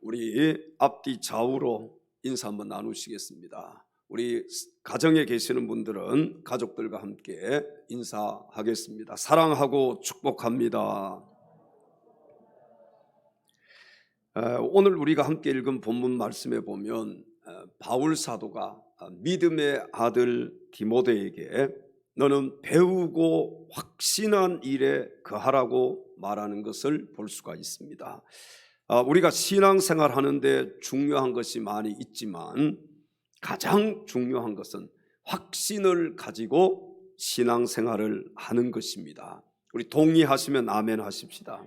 우리 앞뒤 좌우로 인사 한번 나누시겠습니다. 우리 가정에 계시는 분들은 가족들과 함께 인사하겠습니다. 사랑하고 축복합니다. 오늘 우리가 함께 읽은 본문 말씀에 보면 바울 사도가 믿음의 아들 디모데에게 너는 배우고 확신한 일에 거하라고 말하는 것을 볼 수가 있습니다. 우리가 신앙생활 하는데 중요한 것이 많이 있지만 가장 중요한 것은 확신을 가지고 신앙생활을 하는 것입니다. 우리 동의하시면 아멘 하십시다.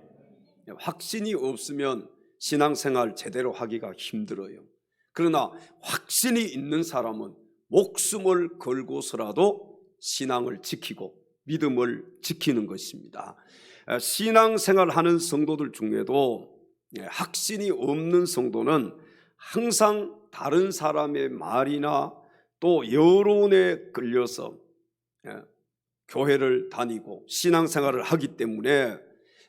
확신이 없으면 신앙생활 제대로 하기가 힘들어요. 그러나 확신이 있는 사람은 목숨을 걸고서라도 신앙을 지키고 믿음을 지키는 것입니다. 신앙생활 하는 성도들 중에도 확신이 없는 성도는 항상 다른 사람의 말이나 또 여론에 끌려서 교회를 다니고 신앙생활을 하기 때문에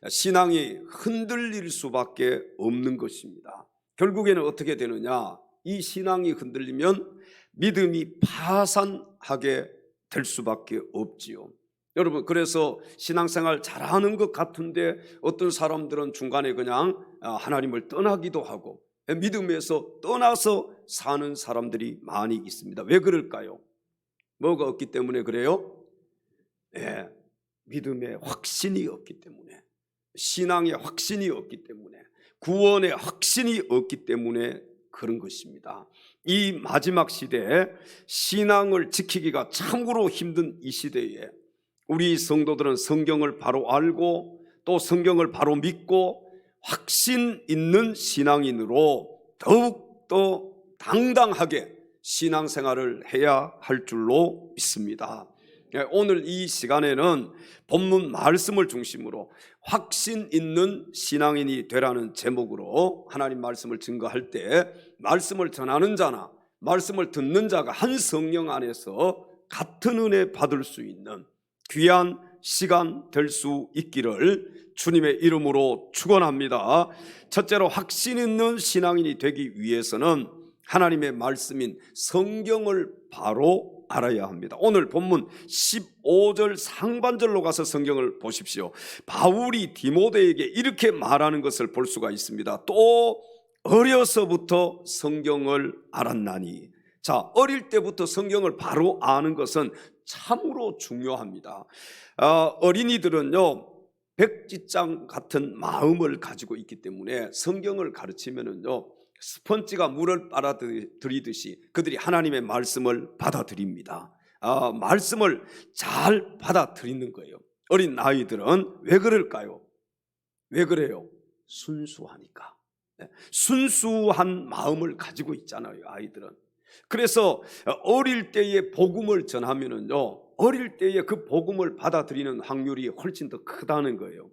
신앙이 흔들릴 수밖에 없는 것입니다. 결국에는 어떻게 되느냐? 이 신앙이 흔들리면 믿음이 파산하게 될 수밖에 없지요. 여러분, 그래서 신앙생활 잘하는 것 같은데 어떤 사람들은 중간에 그냥 하나님을 떠나기도 하고 믿음에서 떠나서 사는 사람들이 많이 있습니다. 왜 그럴까요? 뭐가 없기 때문에 그래요? 믿음의 확신이 없기 때문에, 신앙의 확신이 없기 때문에, 구원의 확신이 없기 때문에 그런 것입니다. 이 마지막 시대에 신앙을 지키기가 참으로 힘든 이 시대에 우리 성도들은 성경을 바로 알고 또 성경을 바로 믿고 확신 있는 신앙인으로 더욱더 당당하게 신앙생활을 해야 할 줄로 믿습니다. 오늘 이 시간에는 본문 말씀을 중심으로 확신 있는 신앙인이 되라는 제목으로 하나님 말씀을 증거할 때 말씀을 전하는 자나 말씀을 듣는 자가 한 성령 안에서 같은 은혜 받을 수 있는 귀한 시간 될 수 있기를 주님의 이름으로 축원합니다. 첫째로 확신 있는 신앙인이 되기 위해서는 하나님의 말씀인 성경을 바로 알아야 합니다. 오늘 본문 15절 상반절로 가서 성경을 보십시오. 바울이 디모데에게 이렇게 말하는 것을 볼 수가 있습니다. 또 어려서부터 성경을 알았나니. 자, 어릴 때부터 성경을 바로 아는 것은 참으로 중요합니다. 어린이들은요, 백지장 같은 마음을 가지고 있기 때문에 성경을 가르치면은요, 스펀지가 물을 빨아들이듯이 그들이 하나님의 말씀을 받아들입니다. 말씀을 잘 받아들이는 거예요. 어린 아이들은 왜 그럴까요? 왜 그래요? 순수하니까. 순수한 마음을 가지고 있잖아요, 아이들은. 그래서 어릴 때에 복음을 전하면은요, 어릴 때에 그 복음을 받아들이는 확률이 훨씬 더 크다는 거예요.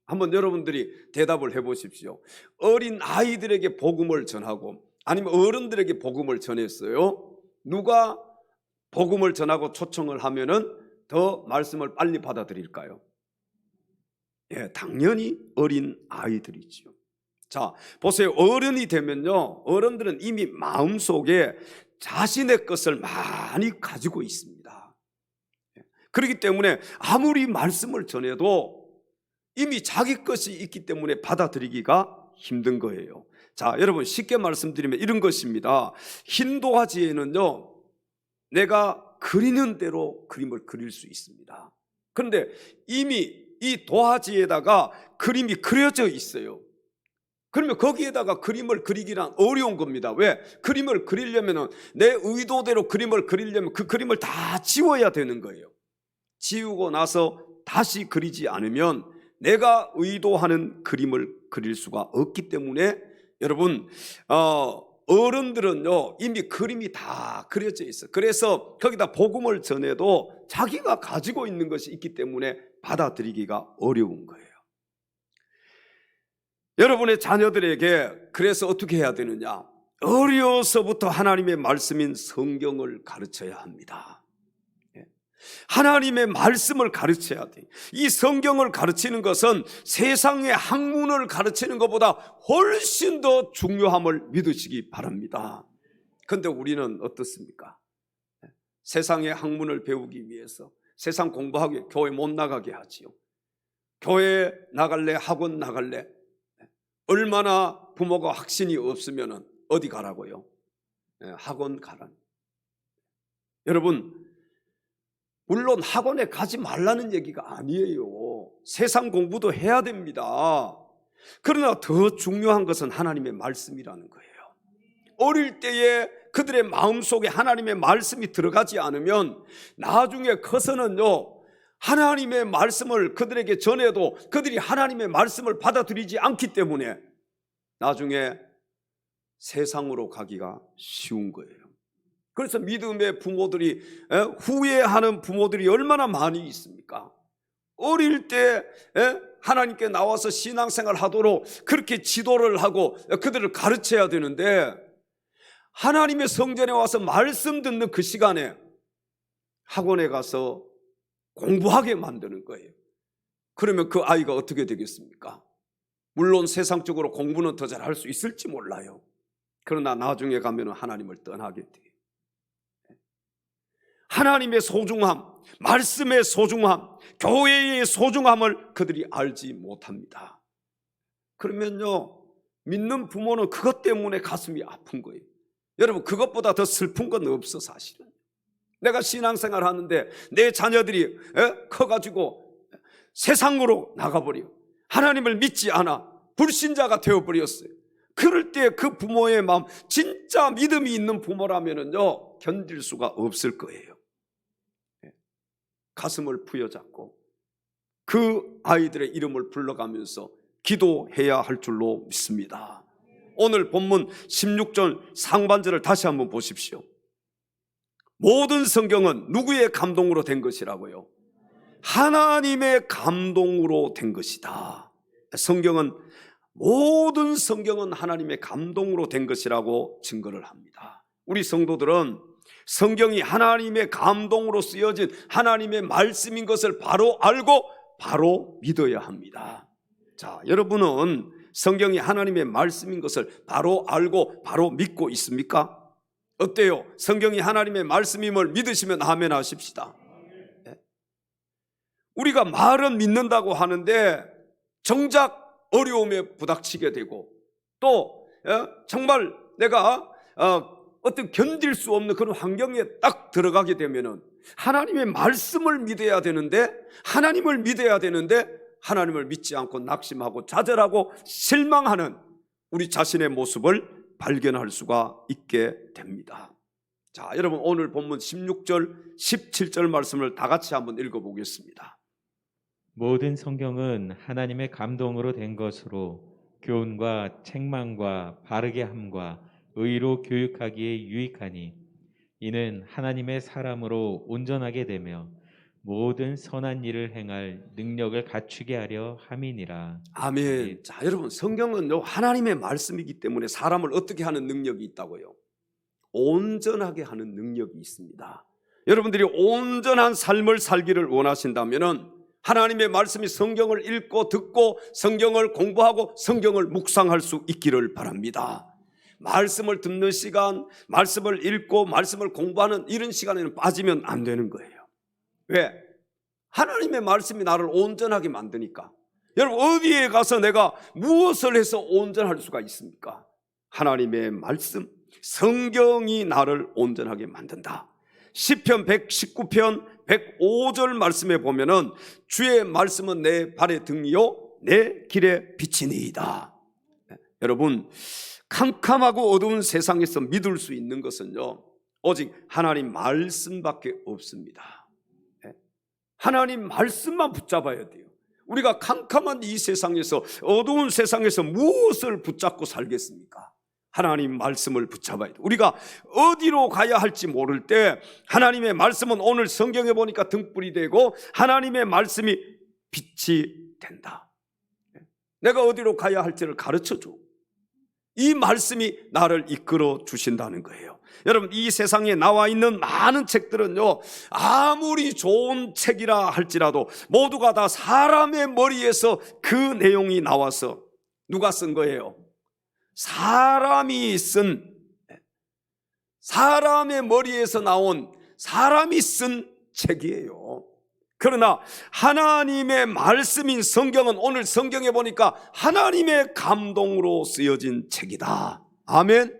한번 여러분들이 대답을 해보십시오. 어린 아이들에게 복음을 전하고 아니면 어른들에게 복음을 전했어요. 누가 복음을 전하고 초청을 하면은 더 말씀을 빨리 받아들일까요? 당연히 어린 아이들이지요. 자, 보세요. 어른이 되면요, 어른들은 이미 마음속에 자신의 것을 많이 가지고 있습니다. 그렇기 때문에 아무리 말씀을 전해도 이미 자기 것이 있기 때문에 받아들이기가 힘든 거예요. 자, 여러분, 쉽게 말씀드리면 이런 것입니다. 흰 도화지에는요, 내가 그리는 대로 그림을 그릴 수 있습니다. 그런데 이미 이 도화지에다가 그림이 그려져 있어요. 그러면 거기에다가 그림을 그리기란 어려운 겁니다. 왜? 그림을 그리려면 내 의도대로 그림을 그리려면 그 그림을 다 지워야 되는 거예요. 지우고 나서 다시 그리지 않으면 내가 의도하는 그림을 그릴 수가 없기 때문에 여러분, 어른들은요, 이미 그림이 다 그려져 있어요. 그래서 거기다 복음을 전해도 자기가 가지고 있는 것이 있기 때문에 받아들이기가 어려운 거예요. 여러분의 자녀들에게 그래서 어떻게 해야 되느냐? 어려서부터 하나님의 말씀인 성경을 가르쳐야 합니다. 하나님의 말씀을 가르쳐야 돼. 이 성경을 가르치는 것은 세상의 학문을 가르치는 것보다 훨씬 더 중요함을 믿으시기 바랍니다. 그런데 우리는 어떻습니까? 세상의 학문을 배우기 위해서 세상 공부하기 위해 교회 못 나가게 하지요. 교회 나갈래? 학원 나갈래? 얼마나 부모가 확신이 없으면 어디 가라고요? 학원 가라는. 여러분, 물론 학원에 가지 말라는 얘기가 아니에요. 세상 공부도 해야 됩니다. 그러나 더 중요한 것은 하나님의 말씀이라는 거예요. 어릴 때에 그들의 마음속에 하나님의 말씀이 들어가지 않으면 나중에 커서는요, 하나님의 말씀을 그들에게 전해도 그들이 하나님의 말씀을 받아들이지 않기 때문에 나중에 세상으로 가기가 쉬운 거예요. 그래서 믿음의 부모들이, 후회하는 부모들이 얼마나 많이 있습니까? 어릴 때 하나님께 나와서 신앙생활 하도록 그렇게 지도를 하고 그들을 가르쳐야 되는데, 하나님의 성전에 와서 말씀 듣는 그 시간에 학원에 가서 공부하게 만드는 거예요. 그러면 그 아이가 어떻게 되겠습니까? 물론 세상적으로 공부는 더 잘할 수 있을지 몰라요. 그러나 나중에 가면 하나님을 떠나게 돼요. 하나님의 소중함, 말씀의 소중함, 교회의 소중함을 그들이 알지 못합니다. 그러면요, 믿는 부모는 그것 때문에 가슴이 아픈 거예요. 여러분, 그것보다 더 슬픈 건 없어. 사실은 내가 신앙생활 하는데 내 자녀들이 커가지고 세상으로 나가버려 하나님을 믿지 않아 불신자가 되어버렸어요. 그럴 때 그 부모의 마음, 진짜 믿음이 있는 부모라면은요, 견딜 수가 없을 거예요. 가슴을 부여잡고 그 아이들의 이름을 불러가면서 기도해야 할 줄로 믿습니다. 오늘 본문 16절 상반절을 다시 한번 보십시오. 모든 성경은 누구의 감동으로 된 것이라고요? 하나님의 감동으로 된 것이다. 모든 성경은 하나님의 감동으로 된 것이라고 증거를 합니다. 우리 성도들은 성경이 하나님의 감동으로 쓰여진 하나님의 말씀인 것을 바로 알고 바로 믿어야 합니다. 자, 여러분은 성경이 하나님의 말씀인 것을 바로 알고 바로 믿고 있습니까? 어때요? 성경이 하나님의 말씀임을 믿으시면 아멘 하십시다. 네? 우리가 말은 믿는다고 하는데 정작 어려움에 부닥치게 되고 또 정말 내가 어떤 견딜 수 없는 그런 환경에 딱 들어가게 되면은 하나님의 말씀을 믿어야 되는데 하나님을 믿지 않고 낙심하고 좌절하고 실망하는 우리 자신의 모습을 발견할 수가 있게 됩니다. 자, 여러분, 오늘 본문 16절 17절 말씀을 다 같이 한번 읽어보겠습니다. 모든 성경은 하나님의 감동으로 된 것으로 교훈과 책망과 바르게 함과 의로 교육하기에 유익하니 이는 하나님의 사람으로 온전하게 되며 모든 선한 일을 행할 능력을 갖추게 하려 함이니라. 아멘. 자, 여러분, 성경은 하나님의 말씀이기 때문에 사람을 어떻게 하는 능력이 있다고요? 온전하게 하는 능력이 있습니다. 여러분들이 온전한 삶을 살기를 원하신다면 하나님의 말씀이 성경을 읽고 듣고 성경을 공부하고 성경을 묵상할 수 있기를 바랍니다. 말씀을 듣는 시간, 말씀을 읽고 말씀을 공부하는 이런 시간에는 빠지면 안 되는 거예요. 왜? 하나님의 말씀이 나를 온전하게 만드니까. 여러분, 어디에 가서 내가 무엇을 해서 온전할 수가 있습니까? 하나님의 말씀, 성경이 나를 온전하게 만든다. 시편 119편 105절 말씀에 보면은 주의 말씀은 내 발의 등이요 내 길의 빛이니이다. 여러분, 캄캄하고 어두운 세상에서 믿을 수 있는 것은요, 오직 하나님 말씀밖에 없습니다. 하나님 말씀만 붙잡아야 돼요. 우리가 캄캄한 이 세상에서, 어두운 세상에서 무엇을 붙잡고 살겠습니까? 하나님 말씀을 붙잡아야 돼요. 우리가 어디로 가야 할지 모를 때 하나님의 말씀은 오늘 성경에 보니까 등불이 되고 하나님의 말씀이 빛이 된다. 내가 어디로 가야 할지를 가르쳐줘. 이 말씀이 나를 이끌어 주신다는 거예요. 여러분, 이 세상에 나와 있는 많은 책들은요, 아무리 좋은 책이라 할지라도 모두가 다 사람의 머리에서 그 내용이 나와서 누가 쓴 거예요? 사람의 머리에서 나온 사람이 쓴 책이에요. 그러나 하나님의 말씀인 성경은 오늘 성경에 보니까 하나님의 감동으로 쓰여진 책이다. 아멘.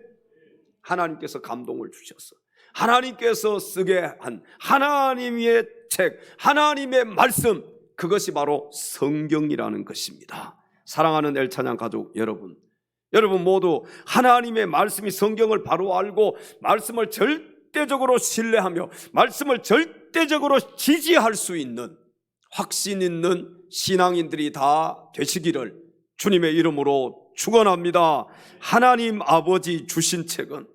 하나님께서 감동을 주셨어. 하나님께서 쓰게 한 하나님의 책, 하나님의 말씀, 그것이 바로 성경이라는 것입니다. 사랑하는 엘찬양 가족 여러분, 여러분 모두 하나님의 말씀이 성경을 바로 알고 말씀을 절대적으로 신뢰하며 말씀을 절대적으로 지지할 수 있는 확신 있는 신앙인들이 다 되시기를 주님의 이름으로 축원합니다. 하나님 아버지 주신 책은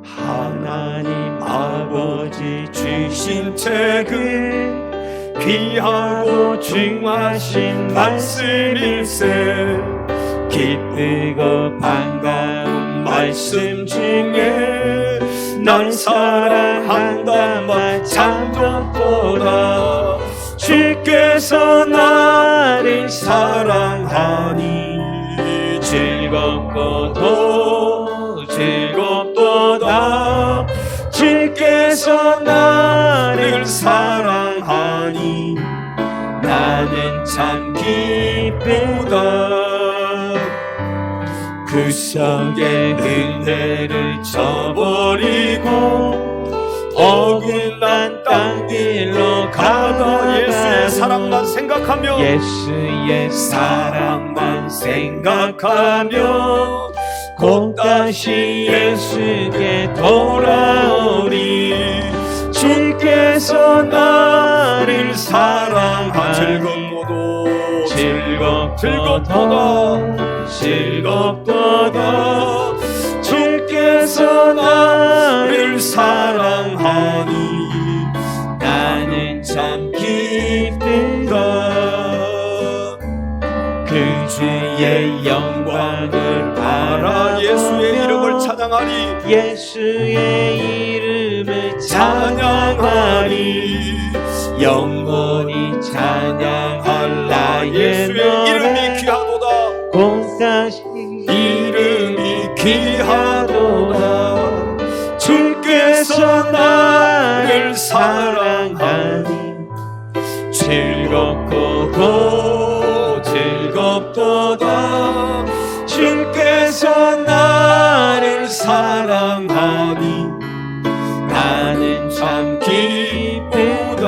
하나님 아버지 주신 책은 귀하고 중하신 말씀일세. 기쁘고 반가운 말씀 중에 널 사랑한다 말 참좋도다. 주께서 나를 사랑하니 즐겁고도 즐겁도다. 주께서 나를 사랑하니 나는 참 기쁘다. 그 속에 은혜를 저버리고 어긋난 땅길로 가다 예수의 사랑만 생각하며 예수의 사랑만 생각하며 곧 다시 예수께 돌아오리. 주께서 나를 사랑하니 즐겁도다. 주께서 나를 사랑하니 나는 참 기쁘다. 그 주의 영광을 알아 예수의 이름을 찬양하리. 예수의 이름을 찬양하리. 영원히 찬양할 나의 예수의 이름이 귀하도다. 공다시 이름이 귀하도다. 주께서 나를 사랑하니 즐겁고도 즐겁도다. 주께서 나를 사랑하니 나는 참 기쁘다.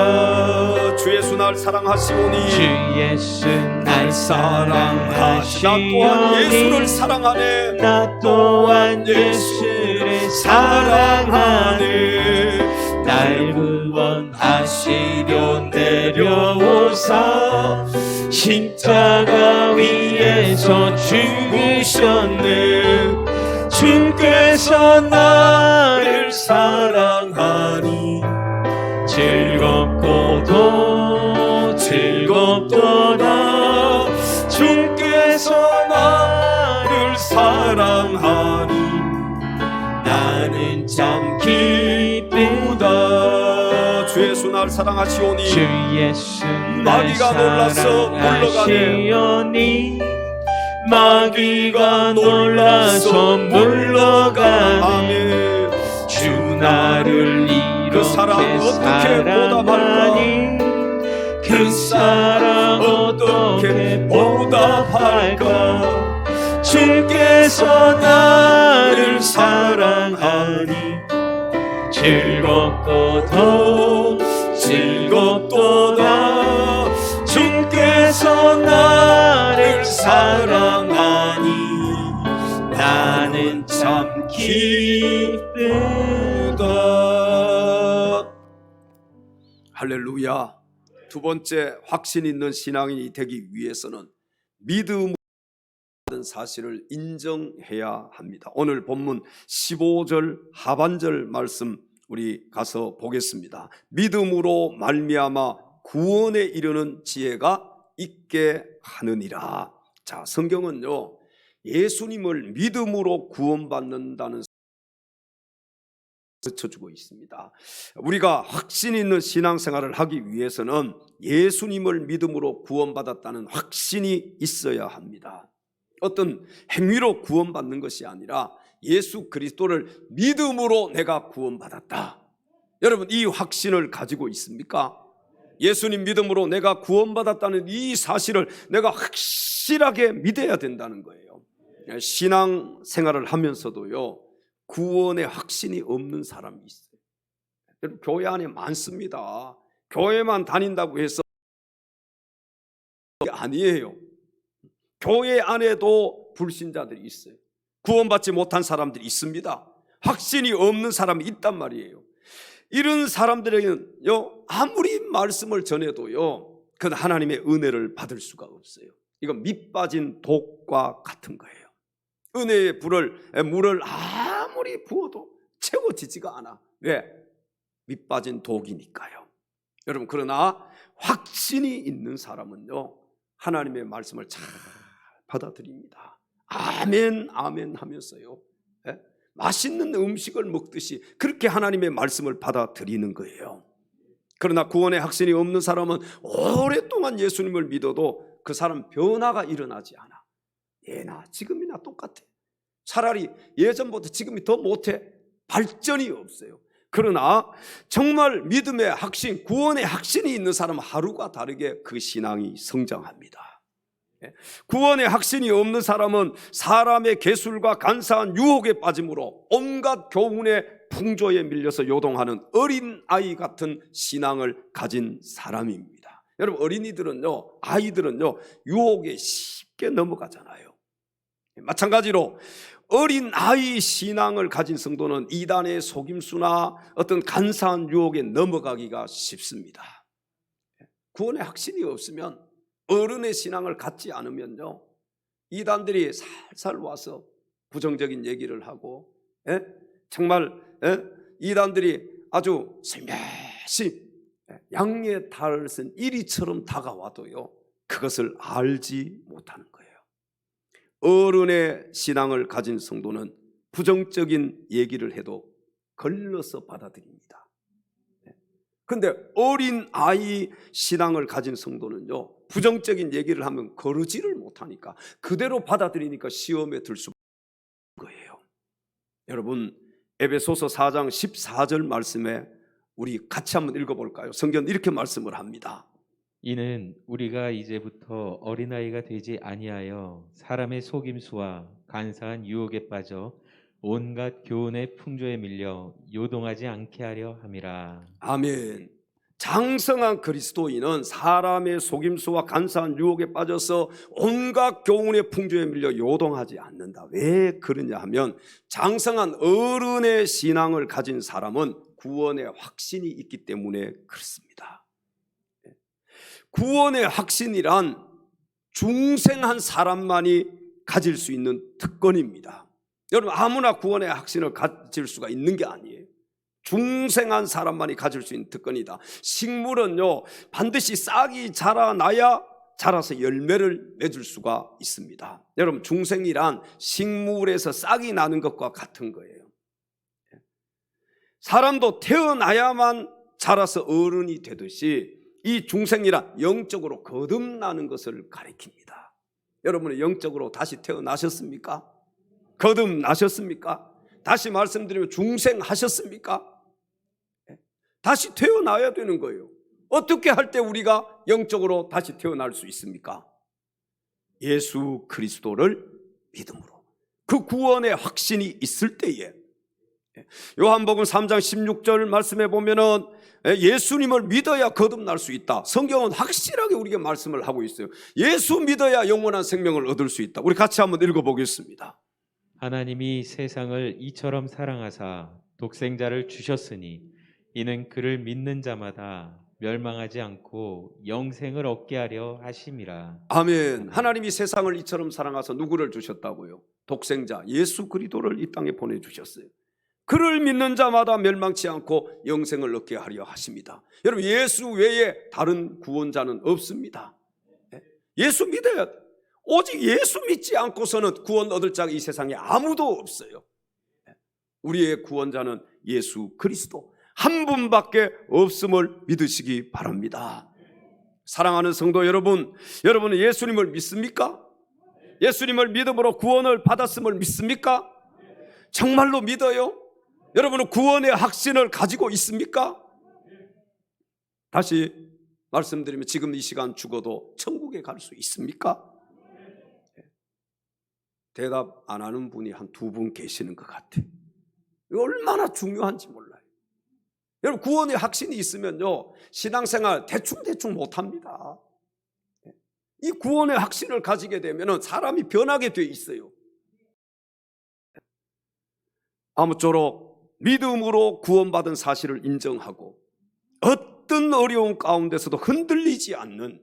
주 예수 날 사랑하시오니 주 예수 날 나 또한 예수를 사랑하시오니 사랑하네. 나 또한 예수를 사랑하네. 날 구원하시려 내려오사 십자가 위에서 죽으셨네. 주께서 나를 사랑하니 즐겁고도 즐겁도다. 주께서 나를 사랑하니 나는 참 기쁘다. 주 예수 날 사랑하시오니 주 예수 마귀가 놀라서 물러가네. 마귀가 놀라서 물러가네. 주 나를 그 사랑 이렇게 어떻게 사랑하니 그 사랑 어떻게 보답할까. 주께서 나를 사랑하니 즐겁고도 즐겁도다. 주께서 나를 사랑하니 나는 참 기쁘다. 할렐루야. 두 번째, 확신 있는 신앙인이 되기 위해서는 믿음을 받은 사실을 인정해야 합니다. 오늘 본문 15절 하반절 말씀 우리 가서 보겠습니다. 믿음으로 말미암아 구원에 이르는 지혜가 있게 하느니라. 자, 성경은요, 예수님을 믿음으로 구원받는다는 가르쳐주고 있습니다. 우리가 확신 있는 신앙생활을 하기 위해서는 예수님을 믿음으로 구원받았다는 확신이 있어야 합니다. 어떤 행위로 구원받는 것이 아니라 예수 그리스도를 믿음으로 내가 구원받았다. 여러분, 이 확신을 가지고 있습니까? 예수님 믿음으로 내가 구원받았다는 이 사실을 내가 확실하게 믿어야 된다는 거예요. 신앙생활을 하면서도요, 구원의 확신이 없는 사람이 있어요. 여러분, 교회 안에 많습니다. 교회만 다닌다고 해서 아니에요. 교회 안에도 불신자들이 있어요. 구원받지 못한 사람들이 있습니다. 확신이 없는 사람이 있단 말이에요. 이런 사람들에게는요, 아무리 말씀을 전해도요, 그건 하나님의 은혜를 받을 수가 없어요. 이건 밑 빠진 독과 같은 거예요. 은혜의 물을 아무리 부어도 채워지지가 않아. 왜? 밑 빠진 독이니까요. 여러분, 그러나 확신이 있는 사람은요, 하나님의 말씀을 잘 받아들입니다. 아멘 아멘 하면서요, 맛있는 음식을 먹듯이 그렇게 하나님의 말씀을 받아들이는 거예요. 그러나 구원의 확신이 없는 사람은 오랫동안 예수님을 믿어도 그 사람 변화가 일어나지 않아. 예나 지금이나 똑같아. 차라리 예전보다 지금이 더 못해. 발전이 없어요. 그러나 정말 믿음의 확신, 구원의 확신이 있는 사람은 하루가 다르게 그 신앙이 성장합니다. 구원의 확신이 없는 사람은 사람의 계술과 간사한 유혹에 빠짐으로 온갖 교훈의 풍조에 밀려서 요동하는 어린아이 같은 신앙을 가진 사람입니다. 여러분, 어린이들은요, 아이들은요, 유혹에 쉽게 넘어가잖아요. 마찬가지로 어린아이 신앙을 가진 성도는 이단의 속임수나 어떤 간사한 유혹에 넘어가기가 쉽습니다. 구원의 확신이 없으면, 어른의 신앙을 갖지 않으면요, 이단들이 살살 와서 부정적인 얘기를 하고, 정말 이단들이 아주 슬며시 양의 탈을 쓴 이리처럼 다가와도요, 그것을 알지 못하는 거예요. 어른의 신앙을 가진 성도는 부정적인 얘기를 해도 걸러서 받아들입니다. 그런데 어린 아이 신앙을 가진 성도는요, 부정적인 얘기를 하면 거르지를 못하니까 그대로 받아들이니까 시험에 들 수 없는 거예요. 여러분, 에베소서 4장 14절 말씀에 우리 같이 한번 읽어볼까요? 성경은 이렇게 말씀을 합니다. 이는 우리가 이제부터 어린아이가 되지 아니하여 사람의 속임수와 간사한 유혹에 빠져 온갖 교훈의 풍조에 밀려 요동하지 않게 하려 함이라. 아멘. 장성한 그리스도인은 사람의 속임수와 간사한 유혹에 빠져서 온갖 교훈의 풍조에 밀려 요동하지 않는다. 왜 그러냐 하면, 장성한 어른의 신앙을 가진 사람은 구원의 확신이 있기 때문에 그렇습니다. 구원의 확신이란 중생한 사람만이 가질 수 있는 특권입니다. 여러분, 아무나 구원의 확신을 가질 수가 있는 게 아니에요. 중생한 사람만이 가질 수 있는 특권이다. 식물은요, 반드시 싹이 자라나야 자라서 열매를 맺을 수가 있습니다. 여러분, 중생이란 식물에서 싹이 나는 것과 같은 거예요. 사람도 태어나야만 자라서 어른이 되듯이 이 중생이란 영적으로 거듭나는 것을 가리킵니다. 여러분은 영적으로 다시 태어나셨습니까? 거듭나셨습니까? 다시 말씀드리면 중생하셨습니까? 다시 태어나야 되는 거예요. 어떻게 할 때 우리가 영적으로 다시 태어날 수 있습니까? 예수 그리스도를 믿음으로, 그 구원의 확신이 있을 때에. 요한복음 3장 16절 말씀해 보면은 예수님을 믿어야 거듭날 수 있다. 성경은 확실하게 우리에게 말씀을 하고 있어요. 예수 믿어야 영원한 생명을 얻을 수 있다. 우리 같이 한번 읽어보겠습니다. 하나님이 세상을 이처럼 사랑하사 독생자를 주셨으니 이는 그를 믿는 자마다 멸망하지 않고 영생을 얻게 하려 하심이라. 아멘. 하나님이 세상을 이처럼 사랑하사 누구를 주셨다고요? 독생자 예수 그리스도를 이 땅에 보내주셨어요. 그를 믿는 자마다 멸망치 않고 영생을 얻게 하려 하십니다. 여러분, 예수 외에 다른 구원자는 없습니다. 예수 믿어야 돼. 오직 예수 믿지 않고서는 구원 얻을 자가 이 세상에 아무도 없어요. 우리의 구원자는 예수 그리스도 한 분밖에 없음을 믿으시기 바랍니다. 사랑하는 성도 여러분, 여러분은 예수님을 믿습니까? 예수님을 믿음으로 구원을 받았음을 믿습니까? 정말로 믿어요? 여러분은 구원의 확신을 가지고 있습니까? 다시 말씀드리면 지금 이 시간 죽어도 천국에 갈 수 있습니까? 대답 안 하는 분이 한 2분 계시는 것 같아요. 이거 얼마나 중요한지 몰라요. 여러분 구원의 확신이 있으면요 신앙생활 대충 못합니다. 이 구원의 확신을 가지게 되면 사람이 변하게 돼 있어요. 아무쪼록 믿음으로 구원받은 사실을 인정하고 어떤 어려운 가운데서도 흔들리지 않는